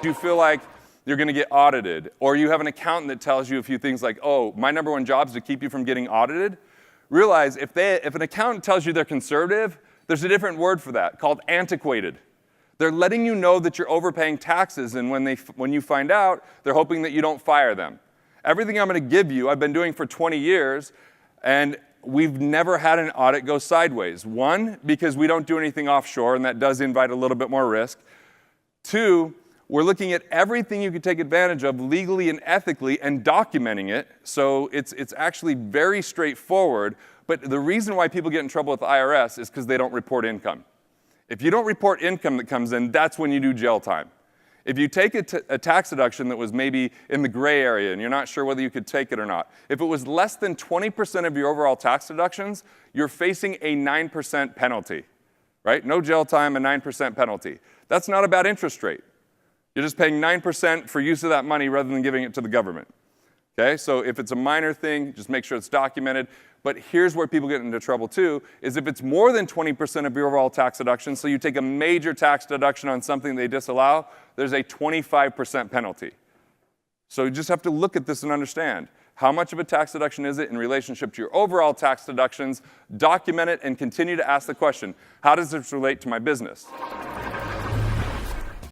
you feel like you're going to get audited, or you have an accountant that tells you a few things like, oh, my number one job is to keep you from getting audited, realize if an accountant tells you they're conservative, there's a different word for that called antiquated. They're letting you know that you're overpaying taxes, and when you find out, they're hoping that you don't fire them. Everything I'm going to give you, I've been doing for 20 years, and we've never had an audit go sideways. One, because we don't do anything offshore, and that does invite a little bit more risk. Two, we're looking at everything you could take advantage of legally and ethically and documenting it. So it's actually very straightforward. But the reason why people get in trouble with the IRS is because they don't report income. If you don't report income that comes in, that's when you do jail time. If you take a tax deduction that was maybe in the gray area and you're not sure whether you could take it or not, if it was less than 20% of your overall tax deductions, you're facing a 9% penalty, right? No jail time, a 9% penalty. That's not a bad interest rate. You're just paying 9% for use of that money rather than giving it to the government. Okay, so if it's a minor thing, just make sure it's documented. But here's where people get into trouble too, is if it's more than 20% of your overall tax deduction, so you take a major tax deduction on something they disallow, there's a 25% penalty. So you just have to look at this and understand, how much of a tax deduction is it in relationship to your overall tax deductions, document it, and continue to ask the question, how does this relate to my business?